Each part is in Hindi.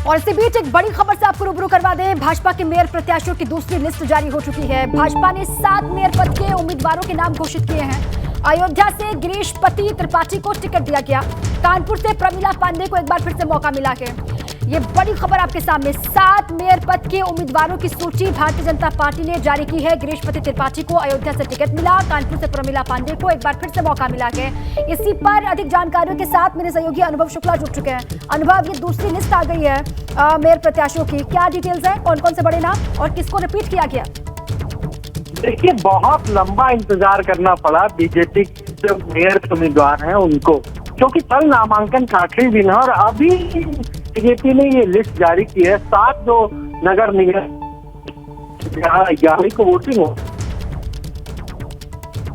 और इसी बीच एक बड़ी खबर से आपको रूबरू करवा दें, भाजपा के मेयर प्रत्याशियों की दूसरी लिस्ट जारी हो चुकी है। भाजपा ने 7 मेयर पद के उम्मीदवारों के नाम घोषित किए हैं। अयोध्या से गिरीश पति त्रिपाठी को टिकट दिया गया। कानपुर से प्रमिला पांडे को एक बार फिर से मौका मिला है। ये बड़ी खबर आपके सामने, 7 मेयर पद के उम्मीदवारों की सूची भारतीय जनता पार्टी ने जारी की है। गिरीश पति त्रिपाठी को अयोध्या से टिकट मिला, कानपुर से प्रमिला पांडे को एक बार फिर से मौका मिला है। इसी पर अधिक जानकारियों के साथ मेरे सहयोगी अनुभव शुक्ला जुड़ चुके हैं। अनुभव, ये दूसरी लिस्ट आ गई है मेयर प्रत्याशियों की, क्या डिटेल्स है, कौन कौन से बड़े नाम और किसको रिपीट किया गया? देखिए, बहुत लंबा इंतजार करना पड़ा बीजेपी के जो मेयर उम्मीदवार हैं उनको, क्योंकि कल नामांकन का आखिरी दिन है और अभी बीजेपी ने ये लिस्ट जारी की है। 7 जो नगर निगम 11 को वोटिंग हो,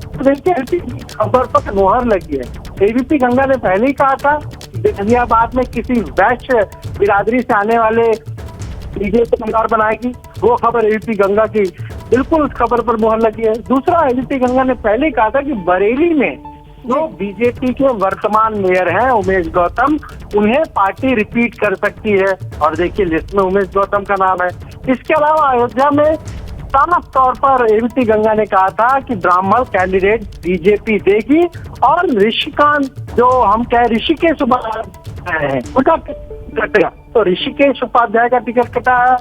तो देखिए खबर पर मुहर लगी है। एबीपी गंगा ने पहले ही कहा था गाजियाबाद में किसी वैश्य बिरादरी से आने वाले बीजेपी उम्मीदवार बनाएगी, वो खबर एबीपी गंगा की, बिल्कुल उस खबर पर मुहर लगी है। दूसरा, एबीपी गंगा ने पहले ही कहा था कि बरेली में जो बीजेपी के वर्तमान मेयर हैं उमेश गौतम, उन्हें पार्टी रिपीट कर सकती है और देखिए लिस्ट में उमेश गौतम का नाम है। इसके अलावा अयोध्या में साफ तौर पर एबीपी गंगा ने कहा था कि ब्राह्मण कैंडिडेट बीजेपी देगी और ऋषिकांत, जो हम कह ऋषिकेश उपाध्याय है, उनका टिकट कटेगा। तो ऋषिकेश उपाध्याय का टिकट कटा है,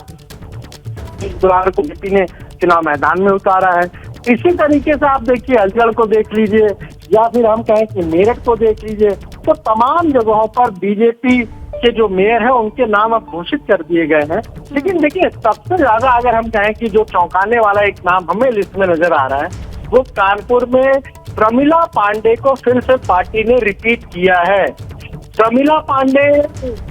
बुधवार को बीजेपी ने चुनाव मैदान में उतारा है। इसी तरीके से आप देखिए अलीगढ़ को देख लीजिए या फिर हम कहें कि मेरठ को देख लीजिए, तो तमाम जगहों पर बीजेपी के जो मेयर हैं उनके नाम अब घोषित कर दिए गए हैं। लेकिन देखिए, सबसे ज्यादा अगर हम कहें कि जो चौंकाने वाला एक नाम हमें लिस्ट में नजर आ रहा है, वो कानपुर में प्रमिला पांडे को फिर से पार्टी ने रिपीट किया है। प्रमिला पांडे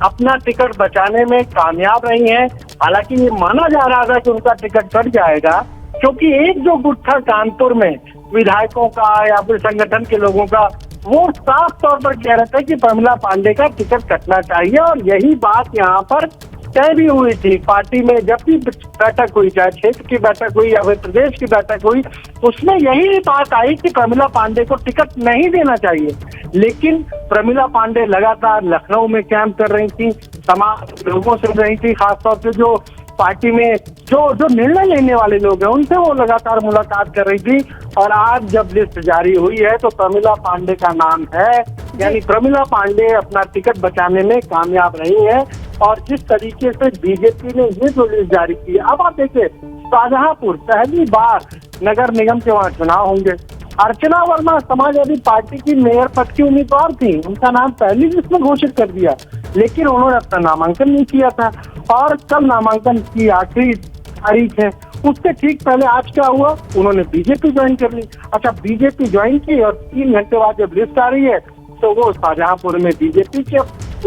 अपना टिकट बचाने में कामयाब रही हैं। हालांकि ये माना जा रहा था कि उनका टिकट कट जाएगा, क्योंकि एक जो गुट था कानपुर में विधायकों का या फिर संगठन के लोगों का, वो साफ तौर पर कह रहे थे कि प्रमिला पांडे का टिकट कटना चाहिए और यही बात यहाँ पर तय भी हुई थी। पार्टी में जब भी बैठक हुई, चाहे क्षेत्र की बैठक हुई या फिर प्रदेश की बैठक हुई, उसमें यही बात आई कि प्रमिला पांडे को टिकट नहीं देना चाहिए। लेकिन प्रमिला पांडे लगातार लखनऊ में कैंप कर रही थी, तमाम लोगों से रही थी, खासतौर से जो पार्टी में जो निर्णय लेने वाले लोग हैं उनसे वो लगातार मुलाकात कर रही थी। और आज जब लिस्ट जारी हुई है तो प्रमिला पांडे का नाम है, यानी प्रमिला पांडे अपना टिकट बचाने में कामयाब रही है। और जिस तरीके से बीजेपी ने ये जो लिस्ट जारी की है, अब आप देखिए शाहजहांपुर पहली बार नगर निगम के वहाँ चुनाव होंगे। अर्चना वर्मा समाजवादी पार्टी की मेयर पद की उम्मीदवार थी, उनका नाम पहली लिस्ट में घोषित कर दिया, लेकिन उन्होंने अपना नामांकन नहीं किया था और कल नामांकन की आखिरी तारीख है। उससे ठीक पहले आज क्या हुआ, उन्होंने बीजेपी ज्वाइन कर ली। अच्छा, बीजेपी ज्वाइन की और 3 घंटे बाद जब लिस्ट आ रही है तो वो शाहजहांपुर में बीजेपी के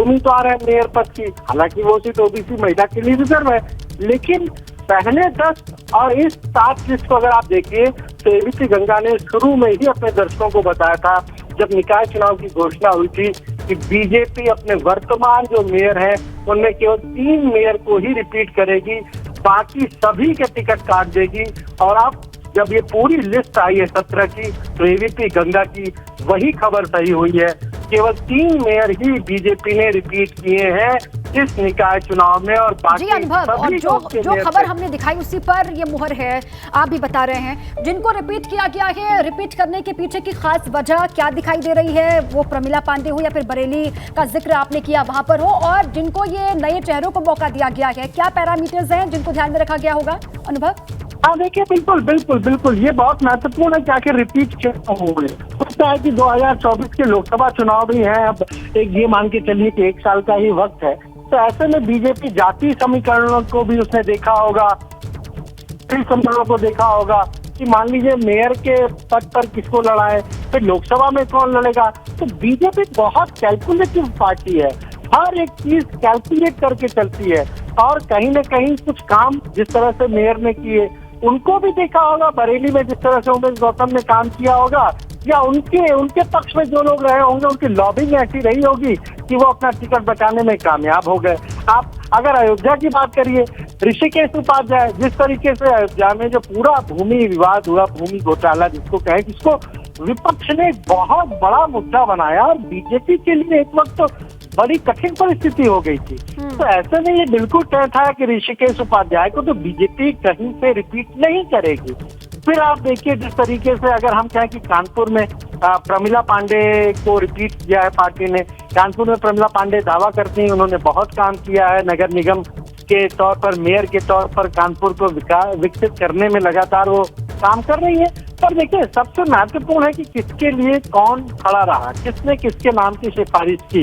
उम्मीदवार है मेयर पद की। हालांकि वो सीट ओबीसी महिला के लिए रिजर्व है, लेकिन पहले 10 और इस 7 लिस्ट को अगर आप देखिए तो एबीपी गंगा ने शुरू में ही अपने दर्शकों को बताया था, जब निकाय चुनाव की घोषणा हुई थी, कि बीजेपी अपने वर्तमान जो मेयर हैं उनमें केवल 3 मेयर को ही रिपीट करेगी, बाकी सभी के टिकट काट देगी। और अब जब ये पूरी लिस्ट आई है 17 की, तो एबीपी गंगा की वही खबर सही हुई है। केवल 3 मेयर ही बीजेपी ने रिपीट किए हैं इस निकाय चुनाव में और बाकी अनुभव, और जो खबर हमने दिखाई उसी पर ये मुहर है। आप भी बता रहे हैं जिनको रिपीट किया गया है, रिपीट करने के पीछे की खास वजह क्या दिखाई दे रही है? वो प्रमिला पांडे हो या फिर बरेली का जिक्र आपने किया वहां पर हो, और जिनको ये नए चेहरों को मौका दिया गया है, क्या पैरामीटर्स हैं जिनको ध्यान में रखा गया होगा? अनुभव, हाँ देखिए, बिल्कुल ये बहुत महत्वपूर्ण है कि आखिर रिपीट क्यों हुए। लगता है कि 2024 के लोकसभा चुनाव भी हैं, अब एक ये मान के चलिए कि 1 साल का ही वक्त है, तो ऐसे में बीजेपी जाति समीकरणों को भी उसने देखा होगा, समीकरणों को देखा होगा कि मान लीजिए मेयर के पद पर किसको लड़ाए, फिर लोकसभा में कौन लड़ेगा। तो बीजेपी बहुत कैलकुलेटिव पार्टी है, हर एक चीज कैलकुलेट करके चलती है और कहीं न कहीं कुछ काम जिस तरह से मेयर ने किए उनको भी देखा होगा, बरेली में जिस तरह से उमेश गौतम ने काम किया होगा, या उनके पक्ष में जो लोग रहे होंगे उनकी लॉबिंग ऐसी रही होगी कि वो अपना टिकट बचाने में कामयाब हो गए। आप अगर अयोध्या की बात करिए, ऋषिकेश उपाध्याय, जिस तरीके से अयोध्या में जो पूरा भूमि विवाद हुआ, भूमि घोटाला जिसको कहें, जिसको विपक्ष ने बहुत बड़ा मुद्दा बनाया और बीजेपी के लिए एक वक्त तो बड़ी कठिन परिस्थिति हो गई थी। तो ऐसे में ये बिल्कुल तय था कि ऋषिकेश उपाध्याय को तो बीजेपी कहीं से रिपीट नहीं करेगी। फिर आप देखिए जिस तरीके से अगर हम कहें कि कानपुर में प्रमिला पांडे को रिपीट किया है पार्टी ने। कानपुर में प्रमिला पांडे दावा करती हैं उन्होंने बहुत काम किया है, नगर निगम के तौर पर, मेयर के तौर पर कानपुर को विकसित करने में लगातार वो काम कर रही है। पर देखिए सबसे महत्वपूर्ण है कि किसके लिए कौन खड़ा रहा, किसने किसके नाम की सिफारिश की।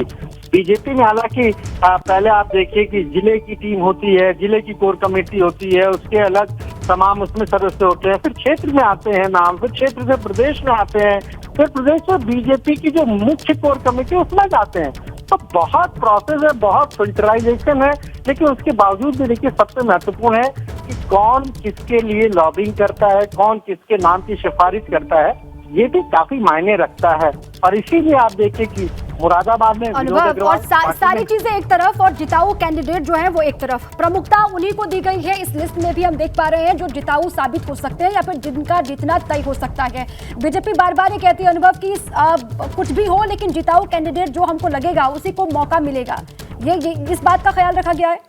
बीजेपी में हालांकि पहले आप देखिए कि जिले की टीम होती है, जिले की कोर कमेटी होती है, उसके अलग तमाम उसमें सदस्य होते हैं, फिर क्षेत्र में आते हैं नाम, फिर क्षेत्र से प्रदेश में आते हैं, फिर प्रदेश में बीजेपी की जो मुख्य कोर कमेटी उसमें जाते हैं। तो बहुत प्रोसेस है, बहुत फिल्टराइजेशन है, लेकिन उसके बावजूद भी देखिए सबसे महत्वपूर्ण है कि कौन किसके लिए लॉबिंग करता है, कौन किसके नाम की सिफारिश करता है, ये भी काफी मायने रखता है। और इसीलिए आप देखिए कि मुरादाबाद में अनुभव और सारी चीजें एक तरफ और जिताऊ कैंडिडेट जो है वो एक तरफ, प्रमुखता उन्हीं को दी गई है। इस लिस्ट में भी हम देख पा रहे हैं जो जिताऊ साबित हो सकते हैं या फिर जिनका जीतना तय हो सकता है। बीजेपी बार बार ये कहती है अनुभव की कुछ भी हो लेकिन जिताऊ कैंडिडेट जो हमको लगेगा उसी को मौका मिलेगा। ये इस बात का ख्याल रखा गया है?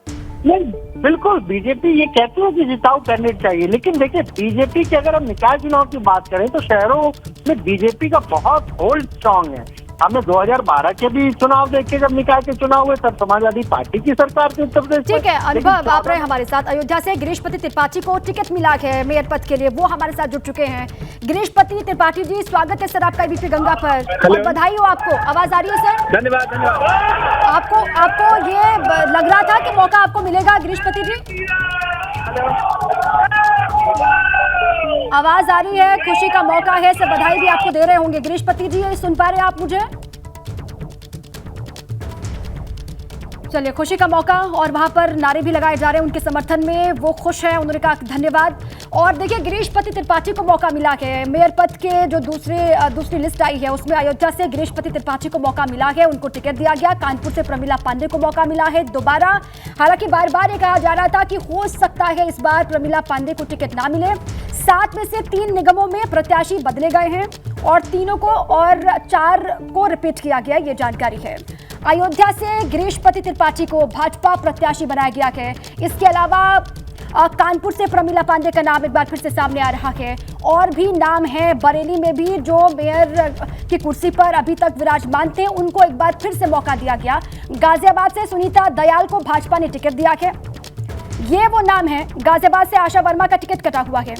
नहीं, बिल्कुल बीजेपी ये कहती है कि जिताऊ कैंडिडेट चाहिए, लेकिन देखिए बीजेपी की अगर हम निकाय चुनाव की बात करें तो शहरों में बीजेपी का बहुत होल्ड स्ट्रांग है। हमने 2012 के भी चुनाव देखे, जब निकाय के चुनाव हुए तब समाजवादी पार्टी की सरकार थी उत्तर प्रदेश। ठीक है अनुभव, आप रहे हमारे साथ। अयोध्या से गिरीशपति त्रिपाठी को टिकट मिला है मेयर पद के लिए, वो हमारे साथ जुड़ चुके हैं। गिरीशपति त्रिपाठी जी, स्वागत है सर आपका एबीपी गंगा पर और बधाई हो आपको। आवाज आ रही है सर? धन्यवाद धन्यवाद। आपको ये लग रहा था कि मौका आपको मिलेगा गिरीशपति जी? आवाज आ रही है, खुशी का मौका है सर, बधाई भी आपको दे रहे होंगे। गिरीशपति जी सुन पा रहे हैं आप मुझे? चलिए, खुशी का मौका और वहां पर नारे भी लगाए जा रहे हैं उनके समर्थन में, वो खुश हैं, उन्होंने कहा धन्यवाद। और देखिए गिरीशपति त्रिपाठी को मौका मिला है मेयर पद के, जो दूसरी लिस्ट आई है उसमें अयोध्या से गिरीशपति त्रिपाठी को मौका मिला है, उनको टिकट दिया गया। कानपुर से प्रमिला पांडे को मौका मिला है दोबारा। हालांकि बार बार ये कहा जा रहा था कि हो सकता है इस बार प्रमिला पांडे को टिकट ना मिले। 7 में से 3 निगमों में प्रत्याशी बदले गए हैं और 3 को और 4 को रिपीट किया गया, ये जानकारी है। अयोध्या से गिरीशपति त्रिपाठी को भाजपा प्रत्याशी बनाया गया है। इसके अलावा कानपुर से प्रमिला पांडे का नाम एक बार फिर से सामने आ रहा है। और भी नाम है बरेली में भी जो मेयर की कुर्सी पर अभी तक विराजमान थे, उनको एक बार फिर से मौका दिया गया। गाजियाबाद से सुनीता दयाल को भाजपा ने टिकट दिया है, ये वो नाम है। गाजियाबाद से आशा वर्मा का टिकट कटा हुआ है,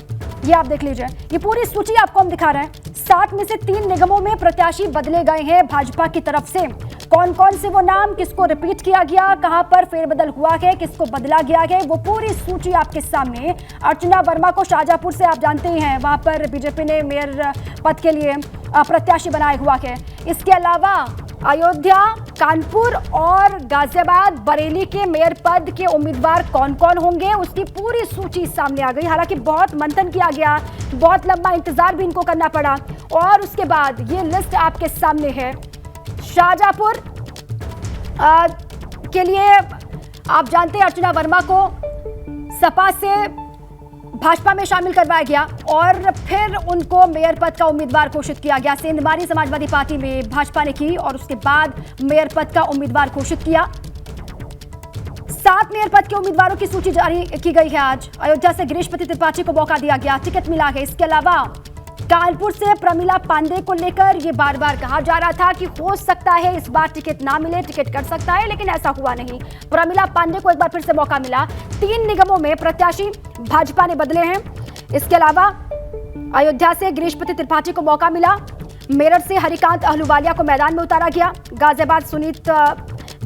ये आप देख लीजिए। ये पूरी सूची आपको हम दिखा रहे हैं। 7 में से 3 निगमों में प्रत्याशी बदले गए हैं भाजपा की तरफ से। कौन कौन से वो नाम, किसको रिपीट किया गया, कहां पर फेरबदल हुआ है, किसको बदला गया है, वो पूरी सूची आपके सामने। अर्चना वर्मा को शाहजहांपुर से आप जानते ही हैं, वहां पर बीजेपी ने मेयर पद के लिए प्रत्याशी बनाया हुआ है। इसके अलावा अयोध्या, कानपुर और गाजियाबाद, बरेली के मेयर पद के उम्मीदवार कौन कौन होंगे, उसकी पूरी सूची सामने आ गई। हालांकि बहुत मंथन किया गया, बहुत लंबा इंतजार भी इनको करना पड़ा और उसके बाद ये लिस्ट आपके सामने है। शाहजहांपुर के लिए आप जानते हैं अर्चना वर्मा को सपा से भाजपा में शामिल करवाया गया और फिर उनको मेयर पद का उम्मीदवार घोषित किया गया। सेंधमारी समाजवादी पार्टी में भाजपा ने की और उसके बाद मेयर पद का उम्मीदवार घोषित किया। 7 मेयर पद के उम्मीदवारों की सूची जारी की गई है आज। अयोध्या से गिरीशपति त्रिपाठी को मौका दिया गया, टिकट मिला है। इसके अलावा कानपुर से प्रमिला पांडे को लेकर ये बार बार कहा जा रहा था कि हो सकता है इस बार टिकट ना मिले, टिकट कट सकता है, लेकिन ऐसा हुआ नहीं। प्रमिला पांडे को एक बार फिर से मौका मिला। 3 निगमों में प्रत्याशी भाजपा ने बदले हैं। इसके अलावा अयोध्या से गिरीशपति त्रिपाठी को मौका मिला। मेरठ से हरिकांत अहलूवालिया को मैदान में उतारा गया। गाजियाबाद सुनीत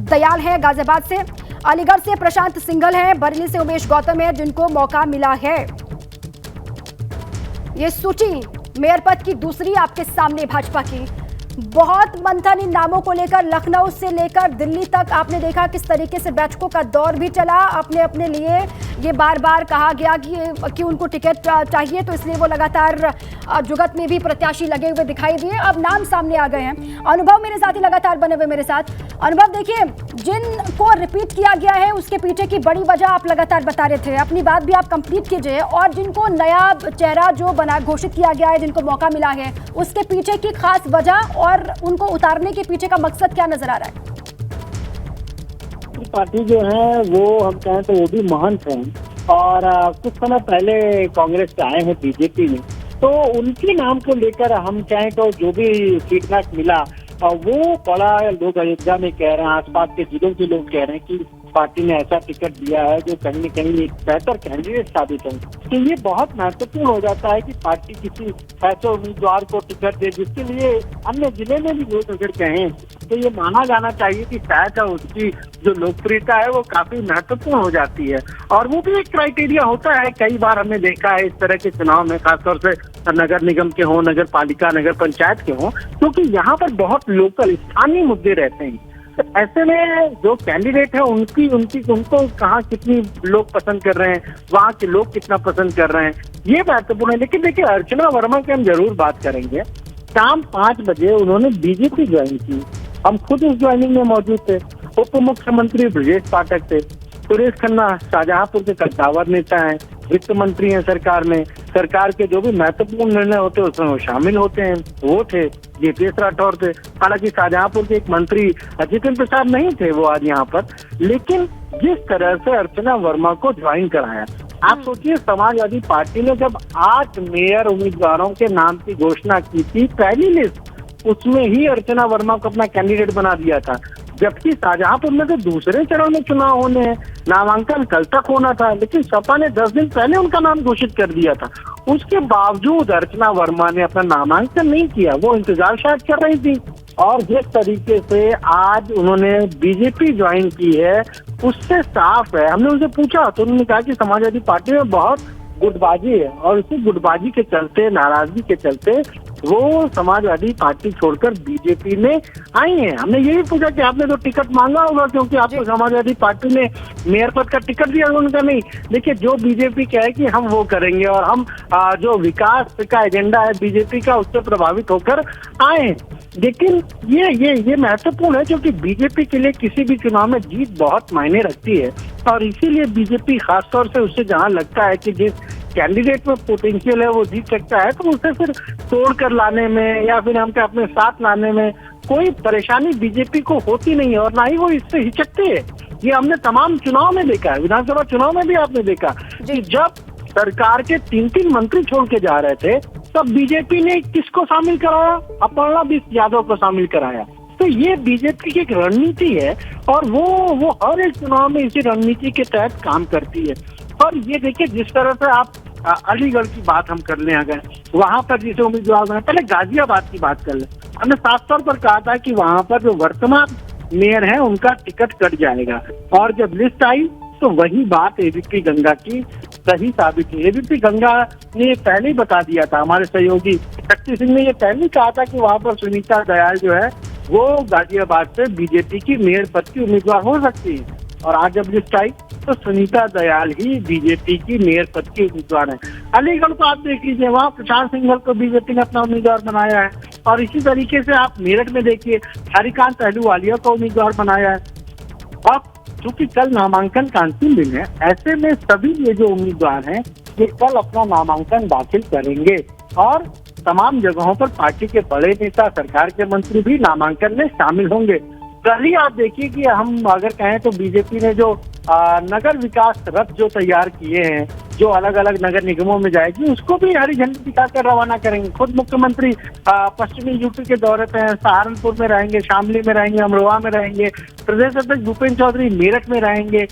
दयाल है गाजियाबाद से। अलीगढ़ से प्रशांत सिंघल है। बरेली से उमेश गौतम है जिनको मौका मिला है। ये सूची मेयर पद की दूसरी आपके सामने भाजपा की। बहुत मंथन इन नामों को लेकर, लखनऊ से लेकर दिल्ली तक आपने देखा किस तरीके से बैठकों का दौर भी चला। अपने लिए ये बार बार कहा गया कि उनको टिकट चाहिए, तो इसलिए वो लगातार जुगत में भी प्रत्याशी लगे हुए दिखाई दिए। अब नाम सामने आ गए हैं। अनुभव मेरे साथ ही लगातार बने हुए मेरे साथ। अनुभव, देखिए जिनको रिपीट किया गया है उसके पीछे की बड़ी वजह आप लगातार बता रहे थे, अपनी बात भी आप कंप्लीट कीजिए। और जिनको नया चेहरा जो बना घोषित किया गया है, जिनको मौका मिला है, उसके पीछे की खास वजह और उनको उतारने के पीछे का मकसद क्या नजर आ रहा है? पार्टी जो है वो हम कहें तो वो भी महंत हैं और कुछ समय पहले कांग्रेस से आए हैं बीजेपी में, तो उनके नाम को लेकर हम चाहें तो जो भी फीडबैक मिला वो बड़ा लोग अयोध्या में कह रहे हैं, आसपास के जिलों के लोग कह रहे हैं कि पार्टी ने ऐसा टिकट दिया है जो कहीं न कहीं एक बेहतर कैंडिडेट साबित हो। तो ये बहुत महत्वपूर्ण हो जाता है कि पार्टी किसी ऐसे उम्मीदवार को टिकट दे जिसके लिए अन्य जिले में भी लोग अगर कहें तो ये माना जाना चाहिए कि शायद उसकी जो लोकप्रियता है वो काफी महत्वपूर्ण हो जाती है। और वो भी एक क्राइटेरिया होता है, कई बार हमने देखा है इस तरह के चुनाव में, खासतौर से नगर निगम के हों, नगर पालिका, नगर पंचायत के हों, क्योंकि यहाँ पर बहुत लोकल स्थानीय मुद्दे रहते हैं। तो ऐसे में जो कैंडिडेट है उनको कहाँ कितनी लोग पसंद कर रहे हैं, वहाँ के लोग कितना पसंद कर रहे हैं, ये महत्वपूर्ण है। लेकिन देखिए, अर्चना वर्मा की हम जरूर बात करेंगे। शाम 5 बजे उन्होंने बीजेपी ज्वाइन की, हम खुद उस ज्वाइनिंग में मौजूद थे। उप मुख्यमंत्री ब्रजेश पाठक थे, सुरेश खन्ना शाहजहांपुर के कद्दावर नेता हैं, वित्त मंत्री हैं सरकार में, सरकार के जो भी महत्वपूर्ण निर्णय होते हैं उसमें वो शामिल होते हैं, वो थे। जेपीएस राठौर थे, हालांकि शाहजहांपुर के एक मंत्री जितेंद्र प्रसाद नहीं थे वो आज यहाँ पर, लेकिन जिस तरह से अर्चना वर्मा को ज्वाइन कराया, आप सोचिए समाजवादी पार्टी ने जब 8 मेयर उम्मीदवारों के नाम की घोषणा की थी, पहली लिस्ट उसमें ही अर्चना वर्मा को अपना कैंडिडेट बना दिया था, जबकि शाहजहांपुर में तो दूसरे चरण में चुनाव होने हैं, नामांकन कल तक होना था, लेकिन सपा ने 10 दिन पहले उनका नाम घोषित कर दिया था। उसके बावजूद अर्चना वर्मा ने अपना नामांकन नहीं किया, वो इंतजार शायद कर रही थी। और जिस तरीके से आज उन्होंने बीजेपी ज्वाइन की है उससे साफ है, हमने उनसे पूछा तो उन्होंने कहा कि समाजवादी पार्टी में बहुत गुटबाजी है और उसी गुटबाजी के चलते, नाराजगी के चलते वो समाजवादी पार्टी छोड़कर बीजेपी में आई हैं। हमने यही पूछा कि आपने तो टिकट मांगा होगा क्योंकि आपको समाजवादी पार्टी ने मेयर पद का टिकट दिया, उनका नहीं। देखिए, जो बीजेपी कहे कि हम वो करेंगे और हम जो विकास का एजेंडा है बीजेपी का उससे प्रभावित होकर आए। लेकिन ये महत्वपूर्ण है क्योंकि बीजेपी के लिए किसी भी चुनाव में जीत बहुत मायने रखती है और इसीलिए बीजेपी खासतौर से उससे जहां लगता है कि जिस कैंडिडेट में पोटेंशियल है वो जीत सकता है तो उसे फिर तोड़ कर लाने में या फिर हमको अपने साथ लाने में कोई परेशानी बीजेपी को होती नहीं है और ना ही वो इससे हिचकती है। ये हमने तमाम चुनाव में देखा है, विधानसभा चुनाव में भी आपने देखा कि जब सरकार के 3 मंत्री छोड़ के जा रहे थे तब बीजेपी ने किसको शामिल कराया? अपर्णा बिष्ट यादव को शामिल कराया। तो ये बीजेपी की एक रणनीति है और वो हर एक चुनाव में इसी रणनीति के तहत काम करती है। और ये देखिए, जिस तरह से आप अलीगढ़ की बात हम कर लें, अगर वहां पर जिसे उम्मीदवार बने, पहले गाजियाबाद की बात कर लें, हमने साफ तौर पर कहा था कि वहां पर जो वर्तमान मेयर है उनका टिकट कट जाएगा और जब लिस्ट आई तो वही बात एबीपी गंगा की सही साबित हुई। एबीपी गंगा ने पहले ही बता दिया था, हमारे सहयोगी शक्ति सिंह ने ये पहले ही कहा था कि वहां पर सुनीता दयाल जो है वो गाजियाबाद से बीजेपी की मेयर पद की उम्मीदवार हो सकती है और आज जब लिस्ट आई तो सुनीता दयाल ही बीजेपी की मेयर पद की उम्मीदवार है। अलीगढ़ को आप देख लीजिए, वहाँ प्रशांत सिंघल को बीजेपी ने अपना उम्मीदवार बनाया है और इसी तरीके से आप मेरठ में देखिए, हरिकांत अहलूवालिया को उम्मीदवार बनाया है। अब चूंकि कल नामांकन का अंतिम दिन है, ऐसे में सभी ये जो उम्मीदवार हैं ये कल अपना नामांकन दाखिल करेंगे और तमाम जगहों पर पार्टी के बड़े नेता, सरकार के मंत्री भी नामांकन में शामिल होंगे। कल ही आप देखिए कि हम अगर कहें तो बीजेपी ने जो नगर विकास रथ जो तैयार किए हैं, जो अलग अलग नगर निगमों में जाएगी, उसको भी हरी झंडी दिखाकर रवाना करेंगे। खुद मुख्यमंत्री पश्चिमी यूपी के दौरे पे हैं, सहारनपुर में रहेंगे, शामली में रहेंगे, अमरोहा में रहेंगे, प्रदेश अध्यक्ष भूपेन्द्र चौधरी मेरठ में रहेंगे।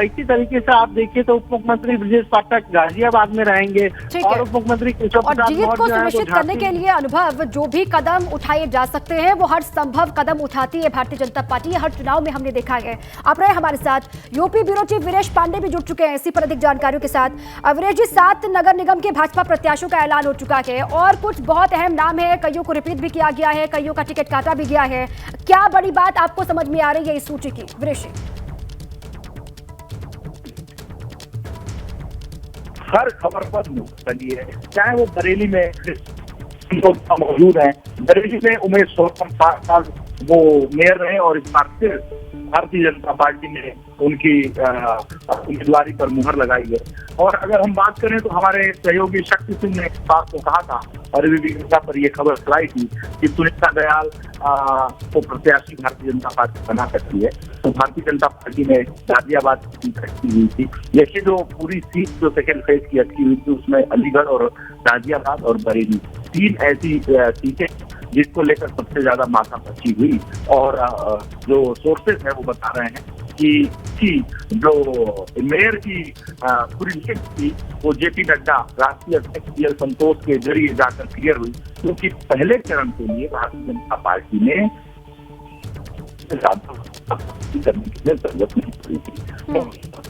इसी तरीके से आप देखिए तो उप मुख्यमंत्री ब्रजेश पाठक गाजियाबाद में रहेंगे और उप मुख्यमंत्री केशव प्रसाद जीत को सुनिश्चित करने के लिए अनुभव जो भी कदम उठाए जा सकते हैं वो हर संभव कदम उठाती है भारतीय जनता पार्टी। हर चुनाव में हमने देखा है। आप रहे हमारे साथ UP bureau chief Viresh Pandey भी जुड़ चुके हैं इसी पर अधिक जानकारियों के साथ। वीरेश जी, 7 नगर निगम के भाजपा प्रत्याशियों का ऐलान हो चुका है और कुछ बहुत अहम नाम है, कईयों को रिपीट भी किया गया है, कईयों का टिकट काटा भी गया है। क्या बड़ी बात आपको समझ में आ रही है इस सूची की, वीरेश? हर खबर पर बनी है, चाहे वो बरेली में मौजूद है। बरेली में उमेश 7 साल वो मेयर रहे और इस बार फिर भारतीय जनता पार्टी ने उनकी उम्मीदवारी पर मुहर लगाई है। और अगर हम बात करें तो हमारे सहयोगी शक्ति सिंह ने इस बात को कहा था और एबीपी गंगा पर यह खबर फैलाई थी कि सुनीता दयाल को प्रत्याशी भारतीय जनता पार्टी बना सकती है। तो भारतीय जनता पार्टी ने गाजियाबाद की सीट रखी हुई थी। देखिए जो पूरी सीट जो सेकेंड फेज की अटकी हुई थी उसमें अलीगढ़ और गाजियाबाद और बरेली 3 ऐसी सीटें जिसको लेकर सबसे ज्यादा माथापच्ची हुई। और जो सोर्सेस है वो बता रहे हैं कि जो मेयर की पूरी लिस्ट थी वो जेपी नड्डा राष्ट्रीय अध्यक्ष पीएल संतोष के जरिए जाकर क्लियर हुई, क्योंकि पहले चरण के लिए भारतीय जनता पार्टी ने करने के लिए जरूरत नहीं पड़ी थी।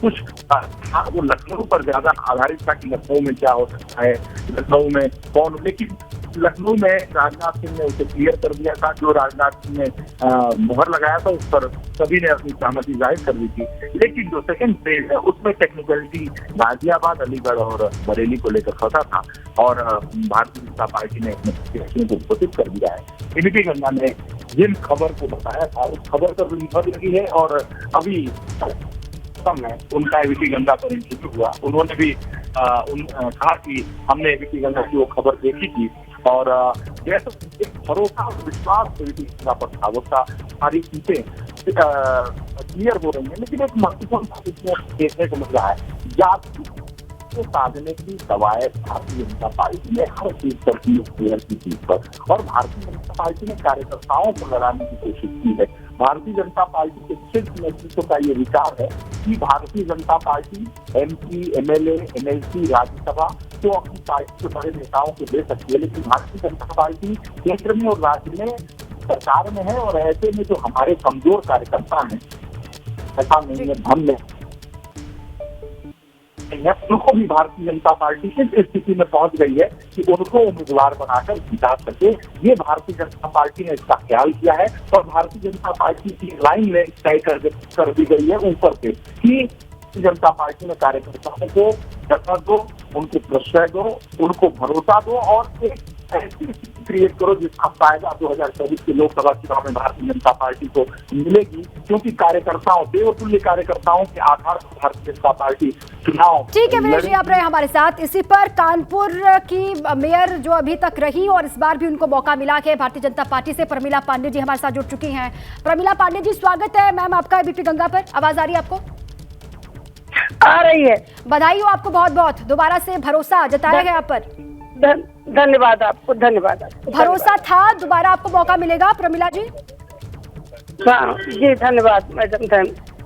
कुछ वो लखनऊ पर ज्यादा आधारित था कि लखनऊ में क्या हो सकता है, लखनऊ में कौन, लेकिन लखनऊ में राजनाथ सिंह ने उसे क्लियर कर दिया था। जो राजनाथ सिंह ने मुहर लगाया था उस पर सभी ने अपनी सहमति जाहिर कर दी थी। लेकिन जो सेकंड फेज है उसमें टेक्निकलिटी गाजियाबाद, अलीगढ़ और बरेली को लेकर फंसा था और भारतीय जनता पार्टी ने अपने प्रत्याशियों को घोषित कर दिया है। एबीपी गंगा ने जिन खबर को बताया था उस खबर पर मुहर लगी है और अभी में उनका एबीपी गंगा पर इंटरव्यू हुआ। उन्होंने भी कहा कि हमने एबीपी गंगा की वो खबर देखी थी और जैसे एक भरोसा और विश्वास एबीपी गंगा पर था, वो सारी चीजें क्लियर हो रही है। लेकिन एक महत्वपूर्ण बात इसमें देखने को मिल रहा है, जाति को साधने की कवायद भारतीय जनता पार्टी ने हर चीज पर की, मेयर की चीज पर। और भारतीय जनता पार्टी ने कार्यकर्ताओं को लड़ाने की कोशिश की है। भारतीय जनता पार्टी के शीर्ष नेतृत्व का ये विचार है कि Bharatiya Janata party MP, MLA, MLC, Rajya Sabha तो अपनी पार्टी के बड़े नेताओं को दे सकती है, लेकिन भारतीय जनता पार्टी केंद्र में और राज्य में सरकार में है। और ऐसे में जो हमारे कमजोर कार्यकर्ता हैं, ऐसा नहीं है हम में उनको भी भारतीय जनता पार्टी इस स्थिति में पहुंच गई है कि उनको उम्मीदवार बनाकर जिता सके। ये भारतीय जनता पार्टी ने इसका ख्याल किया है और भारतीय जनता पार्टी की लाइन तय कर दी गई है ऊपर से कि जनता पार्टी में कार्यकर्ताओं को जगह दो, उनको प्रश्रय दो, उनको भरोसा दो और एक ऐसी स्थिति क्रिएट करो जिसका फायदा 2024 के लोकसभा चुनाव में भारतीय जनता पार्टी को मिलेगी, क्योंकि कार्यकर्ताओं, देवतुल्य कार्यकर्ताओं के आधार पर भारतीय जनता पार्टी चुनाव। ठीक है विनेश जी, आप रहे हमारे साथ। इसी पर कानपुर की मेयर जो अभी तक रही और इस बार भी उनको मौका मिला है भारतीय जनता पार्टी से, प्रमिला पांडे जी हमारे साथ जुड़ चुकी हैं। प्रमिला पांडे जी, स्वागत है मैम आपका एबीपी गंगा पर। आवाज आ रही है आपको? आ रही है। बधाई हो आपको बहुत बहुत, दोबारा से भरोसा जताया है आप पर। धन्यवाद आपको, धन्यवाद। भरोसा था दोबारा आपको मौका मिलेगा प्रमिला जी? हाँ जी, धन्यवाद मैडम।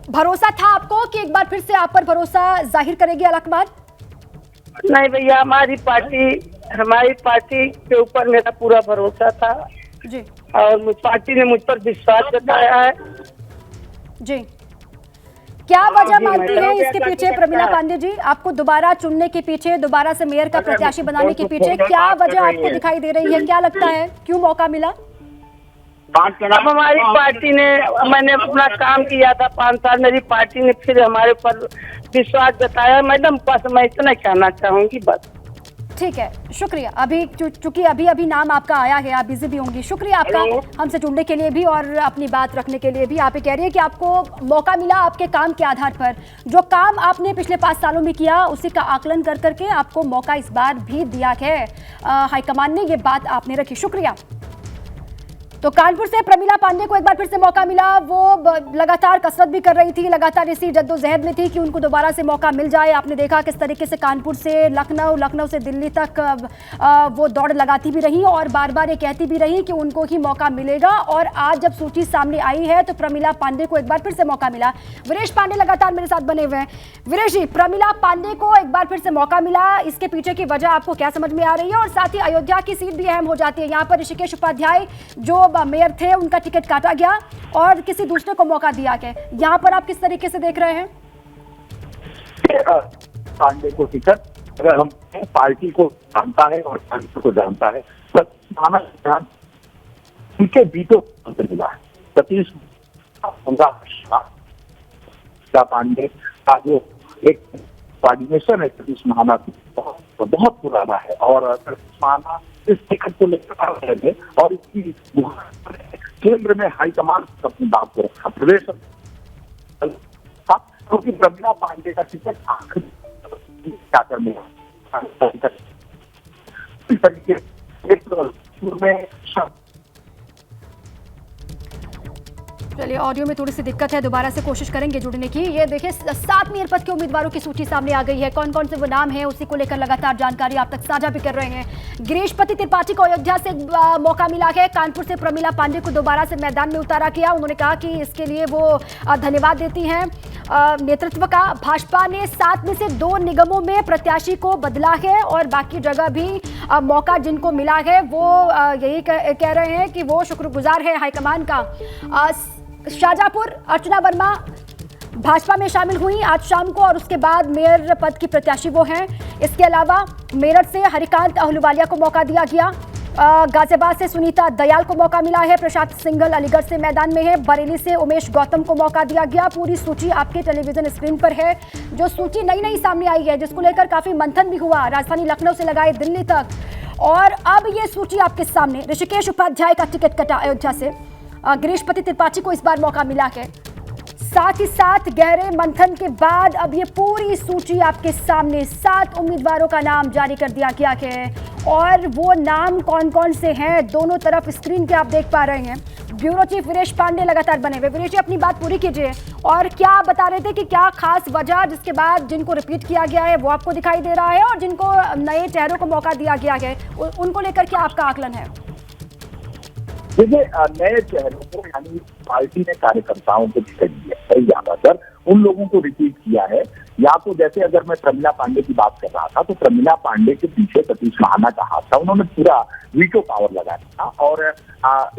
भरोसा था आपको कि एक बार फिर से आप पर भरोसा जाहिर करेगी अलकमान? नहीं भैया, हमारी पार्टी के ऊपर मेरा पूरा भरोसा था जी, और पार्टी ने मुझ पर विश्वास जताया है जी। क्या वजह मानती है इसके पीछे प्रमिला पांडे जी, आपको दोबारा चुनने के पीछे, दोबारा से मेयर का प्रत्याशी बनाने के पीछे क्या वजह आपको दिखाई दे रही है? क्या लगता है क्यों मौका मिला? अब हमारी पार्टी ने, मैंने अपना काम किया था 5 साल, मेरी पार्टी ने फिर हमारे ऊपर विश्वास जताया मैडम। बस मैं इतना कहना चाहूंगी बस। ठीक है, शुक्रिया। अभी चूंकि अभी नाम आपका आया है, आप बिजी भी होंगी, शुक्रिया आपका हमसे जुड़ने के लिए भी और अपनी बात रखने के लिए भी। आप ये कह रही है कि आपको मौका मिला आपके काम के आधार पर, जो काम आपने पिछले 5 सालों में किया उसी का आकलन कर करके आपको मौका इस बार भी दिया है हाईकमान ने, ये बात आपने रखी, शुक्रिया। तो कानपुर से प्रमिला पांडे को एक बार फिर से मौका मिला। वो लगातार कसरत भी कर रही थी, लगातार इसी जद्दोजहद में थी कि उनको दोबारा से मौका मिल जाए। आपने देखा किस तरीके से कानपुर से लखनऊ, लखनऊ से दिल्ली तक वो दौड़ लगाती भी रही और बार बार ये कहती भी रही कि उनको ही मौका मिलेगा। और आज जब सूची सामने आई है तो प्रमिला पांडे को एक बार फिर से मौका मिला। वीरेश पांडे लगातार मेरे साथ बने हुए हैं। वीरेश जी, प्रमिला पांडे को एक बार फिर से मौका मिला, इसके पीछे की वजह आपको क्या समझ में आ रही है? और साथ ही अयोध्या की सीट भी अहम हो जाती है। यहाँ पर ऋषिकेश उपाध्याय जो मेयर थे उनका टिकट काटा गया और किसी दूसरे को मौका दिया गया, यहाँ पर आप किस तरीके से देख रहे हैं? पांडे को टिकट, अगर हम पार्टी को जानता है और पार्टी को जानता है, उनके बीटो मिला है। सतीश पांडे का जो एक कोऑर्डिनेशन है सतीश महाना की बहुत पुराना है और महाना इस टिकट को लेकर आ रहे थे और इसकी केंद्र में हाईकमान अपनी बात को रखा, प्रदेश था, क्योंकि प्रमिला पांडे का टिकट आखिरी जाकर मिला इस तरीके में। चलिए, ऑडियो में थोड़ी सी दिक्कत है, दोबारा से कोशिश करेंगे जुड़ने की। ये देखिए 7 मेयर पद के उम्मीदवारों की सूची सामने आ गई है। कौन कौन से वो नाम है, उसी को लेकर लगातार जानकारी आप तक साझा भी कर रहे हैं। गिरीशपति त्रिपाठी को अयोध्या से मौका मिला है। कानपुर से प्रमिला पांडे को दोबारा से मैदान में उतारा गया। उन्होंने कहा कि इसके लिए वो धन्यवाद देती हैं नेतृत्व का। भाजपा ने 7 में से 2 निगमों में प्रत्याशी को बदला है और बाकी जगह भी मौका जिनको मिला है वो यही कह रहे हैं कि वो शुक्रगुजार है हाईकमान का। शाहजहांपुर अर्चना वर्मा भाजपा में शामिल हुई आज शाम को और उसके बाद मेयर पद की प्रत्याशी वो हैं। इसके अलावा मेरठ से हरिकांत अहलूवालिया को मौका दिया गया। गाजियाबाद से सुनीता दयाल को मौका मिला है। प्रशांत सिंघल अलीगढ़ से मैदान में है। बरेली से उमेश गौतम को मौका दिया गया। पूरी सूची आपके टेलीविजन स्क्रीन पर है। जो सूची नई नई सामने आई है, जिसको लेकर काफी मंथन भी हुआ, राजधानी लखनऊ से लगाए दिल्ली तक, और अब ये सूची आपके सामने। ऋषिकेश उपाध्याय का टिकट कटा अयोध्या से। गिरीशपति त्रिपाठी को इस बार मौका मिला है। साथ ही साथ गहरे मंथन के बाद अब ये पूरी सूची आपके सामने 7 उम्मीदवारों का नाम जारी कर दिया गया है और वो नाम कौन कौन से हैं दोनों तरफ स्क्रीन पे आप देख पा रहे हैं। ब्यूरो चीफ वीरेश पांडे लगातार बने हुए। वीरेश जी, अपनी बात पूरी कीजिए और क्या बता रहे थे कि क्या खास वजह जिसके बाद जिनको रिपीट किया गया है वो आपको दिखाई दे रहा है और जिनको नए चेहरों को मौका दिया गया है उनको लेकर क्या आपका आकलन है? देखिए, नए चेहरों को यानी पार्टी ने कार्यकर्ताओं को टिकट दिया है, ज्यादातर उन लोगों को रिपीट किया है। या तो जैसे अगर मैं प्रमिला पांडे की बात कर रहा था तो प्रमिला पांडे के पीछे सतीश महाना का हाथ था। उन्होंने पूरा वीटो पावर लगाया था और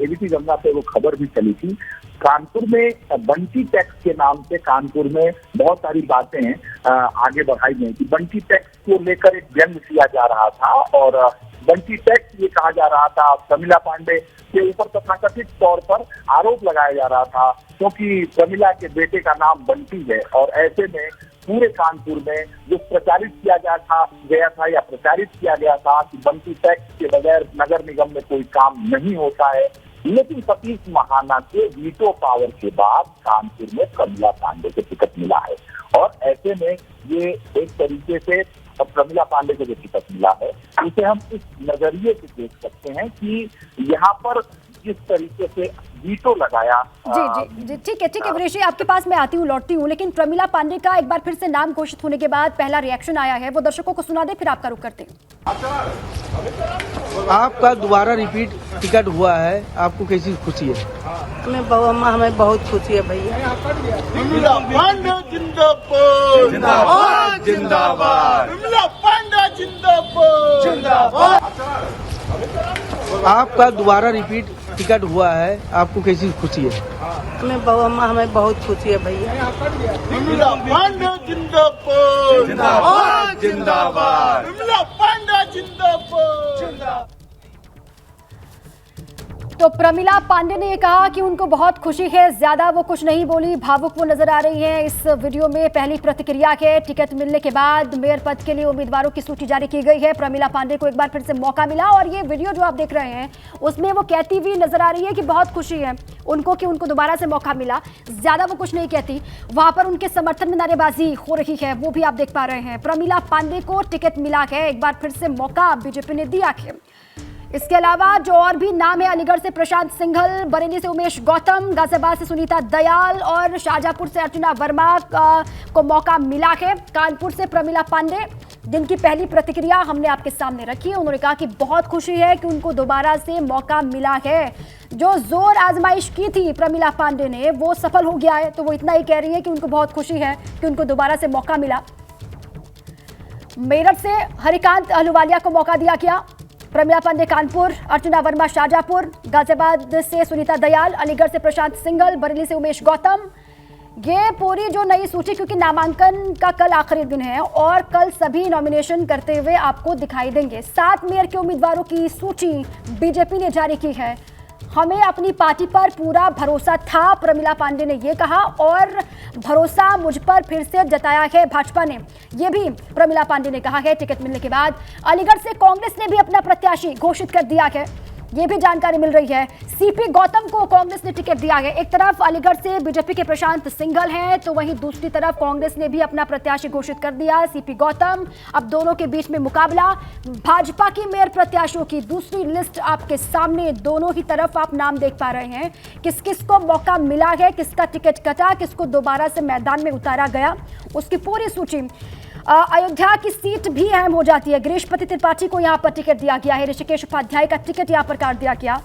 एबीपी गंगा पे वो खबर भी चली थी। कानपुर में बंटी टैक्स के नाम से कानपुर में बहुत सारी बातें आगे बढ़ाई गई थी। बंटी टैक्स को लेकर एक व्यंग किया जा रहा था और बंटी टैक्स ये कहा जा रहा था। प्रमिला पांडे के ऊपर तथाकथित तौर पर आरोप लगाया जा रहा था क्योंकि प्रमिला के बेटे का नाम बंटी है और ऐसे में पूरे कानपुर में जो प्रचारित किया गया था या प्रचारित किया गया था कि बंटी टैक्स के बगैर नगर निगम में कोई काम नहीं होता है। लेकिन सतीश महाना के वीटो पावर के बाद कानपुर में प्रमिला पांडे को टिकट मिला है और ऐसे में ये एक तरीके से प्रमिला पांडे को जो टिकट मिला है उसे हम इस नजरिए से देख सकते हैं कि यहाँ पर जिस तरीके से वीटो लगाया। जी, ठीक है वीरेश जी, आपके पास मैं आती हूँ, लौटती हूँ, लेकिन प्रमिला पांडे का एक बार फिर से नाम घोषित होने के बाद पहला रिएक्शन आया है, वो दर्शकों को सुना दे, फिर आपका रुख करते हैं। आपका दोबारा रिपीट टिकट हुआ है, आपको कैसी खुशी है? हमें बहुत खुशी है भैया। प्रमिला पांडे जिंदाबाद, जिंदाबाद, जिंदाबाद। प्रमिला पांडे जिंदाबाद, जिंदाबाद। आपका दोबारा रिपीट टिकट हुआ है, आपको कैसी खुशी है? हमें बहुत खुशी है भैया। प्रमिला पांडे जिंदाबाद, जिंदाबाद, जिंदाबाद। प्रमिला पांडे जिंदाबाद। तो प्रमिला पांडे ने ये कहा कि उनको बहुत खुशी है, ज्यादा वो कुछ नहीं बोली, भावुक वो नजर आ रही हैं इस वीडियो में। पहली प्रतिक्रिया है, टिकट मिलने के बाद मेयर पद के लिए उम्मीदवारों की सूची जारी की गई है। प्रमिला पांडे को एक बार फिर से मौका मिला और ये वीडियो जो आप देख रहे हैं उसमें वो कहती हुई नजर आ रही है कि बहुत खुशी है उनको कि उनको दोबारा से मौका मिला। ज्यादा वो कुछ नहीं कहती। वहां पर उनके समर्थन में नारेबाजी हो रही है, वो भी आप देख पा रहे हैं। प्रमिला पांडे को टिकट मिला है, एक बार फिर से मौका बीजेपी ने दिया है। इसके अलावा जो और भी नाम है, अलीगढ़ से प्रशांत सिंघल, बरेली से उमेश गौतम, गाजियाबाद से सुनीता दयाल और शाहजहांपुर से अर्चना वर्मा को मौका मिला है। कानपुर से प्रमिला पांडे, जिनकी पहली प्रतिक्रिया हमने आपके सामने रखी है, उन्होंने कहा कि बहुत खुशी है कि उनको दोबारा से मौका मिला है। जो जोर आजमाइश की थी प्रमिला पांडे ने वो सफल हो गया है, तो वो इतना ही कह रही है कि उनको बहुत खुशी है कि उनको दोबारा से मौका मिला। मेरठ से हरिकांत अहलूवालिया को मौका दिया गया। प्रमिला पांडे कानपुर, अर्चना वर्मा शाहजहांपुर, गाजियाबाद से सुनीता दयाल, अलीगढ़ से प्रशांत सिंघल, बरेली से उमेश गौतम। ये पूरी जो नई सूची, क्योंकि नामांकन का कल आखिरी दिन है और कल सभी नॉमिनेशन करते हुए आपको दिखाई देंगे। 7 मेयर के उम्मीदवारों की सूची बीजेपी ने जारी की है। हमें अपनी पार्टी पर पूरा भरोसा था, प्रमिला पांडे ने ये कहा, और भरोसा मुझ पर फिर से जताया है भाजपा ने, ये भी प्रमिला पांडे ने कहा है टिकट मिलने के बाद। अलीगढ़ से कांग्रेस ने भी अपना प्रत्याशी घोषित कर दिया है। ये भी जानकारी मिल रही है। सीपी गौतम को कांग्रेस ने टिकट दिया है। एक तरफ अलीगढ़ से बीजेपी के प्रशांत सिंघल हैं, तो वहीं दूसरी तरफ कांग्रेस ने भी अपना प्रत्याशी घोषित कर दिया, सीपी गौतम। अब दोनों के बीच में मुकाबला। भाजपा की मेयर प्रत्याशियों की दूसरी लिस्ट आपके सामने, दोनों ही तरफ आप नाम देख पा रहे हैं। किस किस को मौका मिला है, किसका टिकट कटा, किसको दोबारा से मैदान में उतारा गया, उसकी पूरी सूची। अयोध्या की सीट भी अहम हो जाती है। गिरीशपति त्रिपाठी को यहां पर टिकट दिया गया है, ऋषिकेश उपाध्याय का टिकट यहां पर काट दिया गया।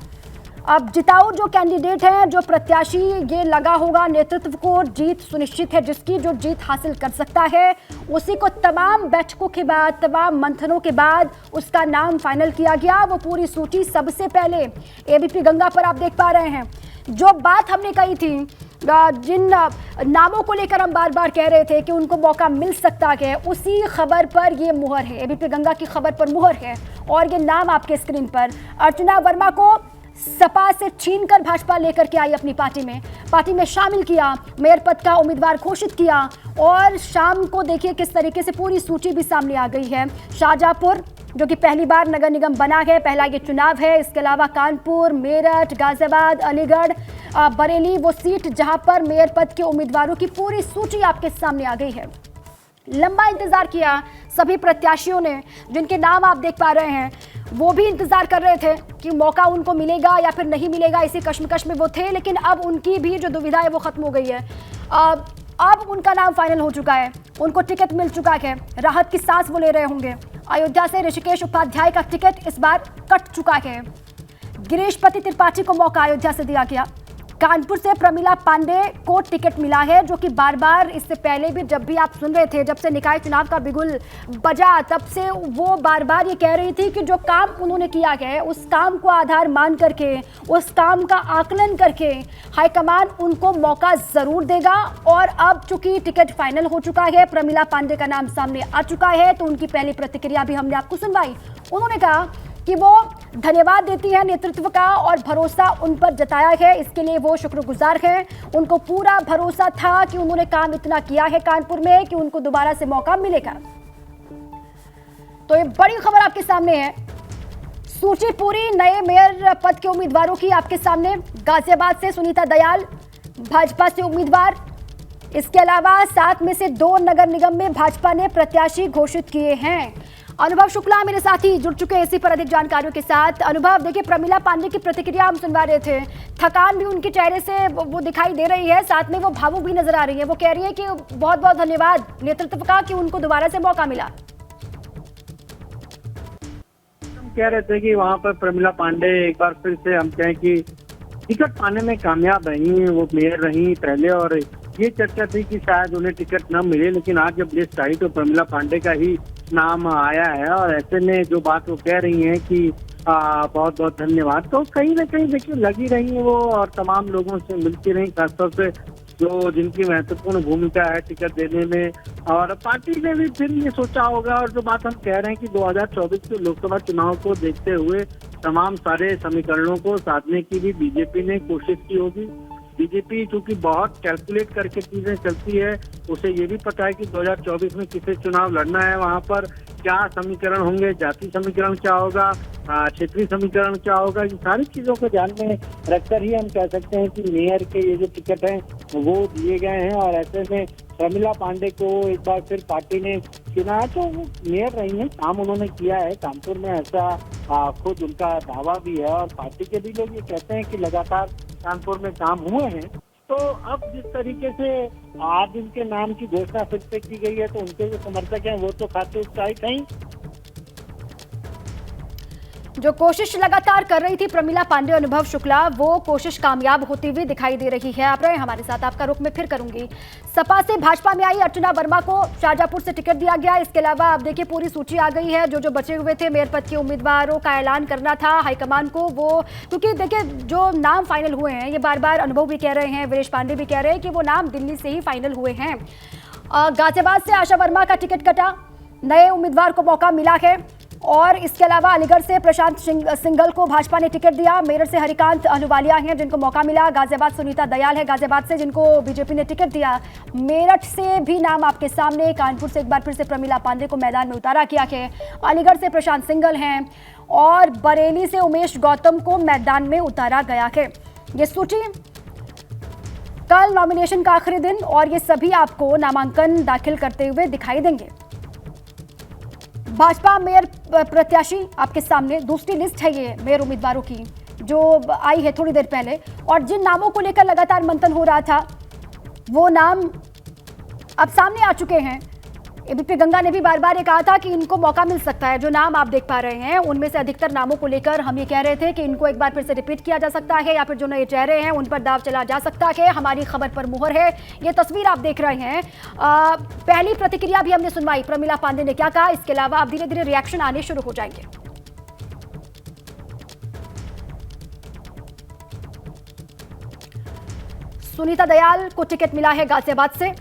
अब जिताऊ जो कैंडिडेट है, जो प्रत्याशी ये लगा होगा नेतृत्व को जीत सुनिश्चित है, जिसकी जो जीत हासिल कर सकता है, उसी को तमाम बैठकों के बाद, तमाम मंथनों के बाद उसका नाम फाइनल किया गया। वो पूरी सूची सबसे पहले एबीपी गंगा पर आप देख पा रहे हैं। जो बात हमने कही थी, जिन नामों को लेकर हम बार बार कह रहे थे कि उनको मौका मिल सकता है, उसी खबर पर ये मुहर है, एबीपी गंगा की खबर पर मुहर है। और ये नाम आपके स्क्रीन पर, अर्चना वर्मा को सपा से छीनकर भाजपा लेकर के आई अपनी पार्टी में शामिल किया, मेयर पद का उम्मीदवार घोषित किया। और शाम को देखिए किस तरीके से पूरी सूची भी सामने आ गई है। शाहजहांपुर जो कि पहली बार नगर निगम बना है, पहला ये चुनाव है। इसके अलावा कानपुर, मेरठ, गाजियाबाद, अलीगढ़, बरेली वो सीट जहां पर मेयर पद के उम्मीदवारों की पूरी सूची आपके सामने आ गई है। लंबा इंतजार किया सभी प्रत्याशियों ने, जिनके नाम आप देख पा रहे हैं। वो भी इंतजार कर रहे थे कि मौका उनको मिलेगा या फिर नहीं मिलेगा, इसी कश्मकश में वो थे। लेकिन अब उनकी भी जो दुविधा है वो खत्म हो गई है। अब उनका नाम फाइनल हो चुका है, उनको टिकट मिल चुका है, राहत की सांस वो ले रहे होंगे। अयोध्या से ऋषिकेश उपाध्याय का टिकट इस बार कट चुका है। गिरीशपति त्रिपाठी को मौका अयोध्या से दिया गया। कानपुर से प्रमिला पांडे को टिकट मिला है, जो कि बार बार इससे पहले भी जब भी आप सुन रहे थे, जब से निकाय चुनाव का बिगुल बजा, तब से वो बार बार ये कह रही थी कि जो काम उन्होंने किया है, उस काम को आधार मान करके, उस काम का आकलन करके हाईकमान उनको मौका जरूर देगा। और अब चूंकि टिकट फाइनल हो चुका है, प्रमिला पांडे का नाम सामने आ चुका है, तो उनकी पहली प्रतिक्रिया भी हमने आपको सुनवाई। उन्होंने कहा कि वो धन्यवाद देती है नेतृत्व का और भरोसा उन पर जताया है, इसके लिए वो शुक्रगुजार हैं। उनको पूरा भरोसा था कि उन्होंने काम इतना किया है कानपुर में कि उनको दोबारा से मौका मिलेगा। तो ये बड़ी खबर आपके सामने है। सूची पूरी नए मेयर पद के उम्मीदवारों की आपके सामने। गाजियाबाद से सुनीता दयाल भाजपा से उम्मीदवार, इसके अलावा 7 में से 2 नगर निगम में भाजपा ने प्रत्याशी घोषित किए हैं। अनुभव शुक्ला मेरे साथी जुड़ चुके हैं इसी पर अधिक जानकारियों के साथ। अनुभव, देखिए प्रमिला पांडे की प्रतिक्रिया हम सुनवा रहे थे, थकान भी उनके चेहरे से वो दिखाई दे रही है, साथ में वो भावुक भी नजर आ रही है। वो कह रही है कि बहुत बहुत धन्यवाद नेतृत्व का कि उनको दोबारा से मौका मिला। हम कह रहे थे कि वहाँ पर प्रमिला पांडे एक बार फिर से हम कहें कि टिकट पाने में कामयाब रही, वो मेयर रही पहले, और ये चर्चा थी कि शायद उन्हें टिकट न मिले, लेकिन आज जब लिस्ट आई तो प्रमिला पांडे का ही नाम आया है। और ऐसे में जो बात वो कह रही हैं कि बहुत बहुत धन्यवाद, तो कहीं ना कहीं देखिए लगी रही है वो, और तमाम लोगों से मिलती रही, खासतौर से जो जिनकी महत्वपूर्ण भूमिका है टिकट देने में। और पार्टी ने भी फिर ये सोचा होगा, और जो बात हम कह रहे हैं कि 2024 के लोकसभा चुनाव को देखते हुए तमाम सारे समीकरणों को साधने की भी बीजेपी ने कोशिश की होगी। बीजेपी चूंकि बहुत कैलकुलेट करके चीजें चलती है, उसे ये भी पता है कि 2024 में किसे चुनाव लड़ना है, वहां पर क्या समीकरण होंगे, जाति समीकरण क्या होगा, क्षेत्रीय समीकरण क्या होगा, इन सारी चीजों को ध्यान में रखकर ही हम कह सकते हैं कि मेयर के ये जो टिकट हैं वो दिए गए हैं। और ऐसे में प्रमिला पांडे को एक बार फिर पार्टी ने चुना, तो वो मेयर रही है, काम उन्होंने किया है कानपुर में, ऐसा खुद उनका दावा भी है। और पार्टी के भी लोग ये कहते हैं कि लगातार कानपुर में काम हुए हैं। तो अब जिस तरीके से आज इनके नाम की घोषणा फिर से की गई है, तो उनके जो समर्थक हैं वो तो खाते उत्साहित हैं। जो कोशिश लगातार कर रही थी प्रमिला पांडे, अनुभव शुक्ला, वो कोशिश कामयाब होती हुई दिखाई दे रही है। आप रहे हमारे साथ, आपका रुख मैं फिर करूंगी। सपा से भाजपा में आई अर्चना वर्मा को शाहजहांपुर से टिकट दिया गया। इसके अलावा आप देखिए पूरी सूची आ गई है, जो बचे हुए थे मेयर पद के उम्मीदवारों का ऐलान करना था हाईकमान को, वो क्योंकि देखिए जो नाम फाइनल हुए हैं, ये बार बार अनुभव भी कह रहे हैं, वीरेश पांडे भी कह रहे हैं कि वो नाम दिल्ली से ही फाइनल हुए हैं। गाजियाबाद से आशा वर्मा का टिकट कटा, नए उम्मीदवार को मौका मिला है। और इसके अलावा अलीगढ़ से प्रशांत सिंघल को भाजपा ने टिकट दिया। मेरठ से हरिकांत अहलूवालिया हैं जिनको मौका मिला। गाजियाबाद सुनीता दयाल है गाजियाबाद से जिनको बीजेपी ने टिकट दिया। मेरठ से भी नाम आपके सामने। कानपुर से एक बार फिर से प्रमिला पांडे को मैदान में उतारा गया है। अलीगढ़ से प्रशांत सिंघल हैं और बरेली से उमेश गौतम को मैदान में उतारा गया है। ये सूची कल नॉमिनेशन का आखिरी दिन और ये सभी आपको नामांकन दाखिल करते हुए दिखाई देंगे। भाजपा मेयर प्रत्याशी आपके सामने, दूसरी लिस्ट है ये मेयर उम्मीदवारों की जो आई है थोड़ी देर पहले, और जिन नामों को लेकर लगातार मंथन हो रहा था वो नाम अब सामने आ चुके हैं। एबीपी गंगा ने भी बार बार ये कहा था कि इनको मौका मिल सकता है। जो नाम आप देख पा रहे हैं उनमें से अधिकतर नामों को लेकर हम ये कह रहे थे कि इनको एक बार फिर से रिपीट किया जा सकता है या फिर जो नए चेहरे हैं उन पर दाव चला जा सकता है। हमारी खबर पर मुहर है। ये तस्वीर आप देख रहे हैं। पहली प्रतिक्रिया भी हमने सुनवाई, प्रमिला पांडे ने क्या कहा। इसके अलावा अब धीरे धीरे रिएक्शन आने शुरू हो जाएंगे। सुनीता दयाल को टिकट मिला है गाजियाबाद से।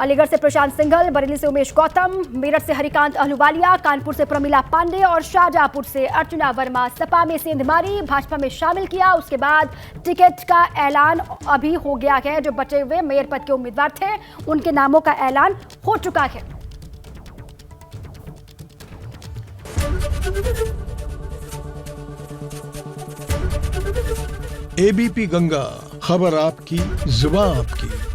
अलीगढ़ से प्रशांत सिंघल, बरेली से उमेश गौतम, मेरठ से हरिकांत अहलूवालिया, कानपुर से प्रमिला पांडे और शाहजहांपुर से अर्चना वर्मा सपा में सेंध मारी, भाजपा में शामिल किया। उसके बाद टिकट का ऐलान अभी हो गया है। जो बचे हुए मेयर पद के उम्मीदवार थे उनके नामों का ऐलान हो चुका है। एबीपी गंगा, खबर आपकी, जुबान आपकी।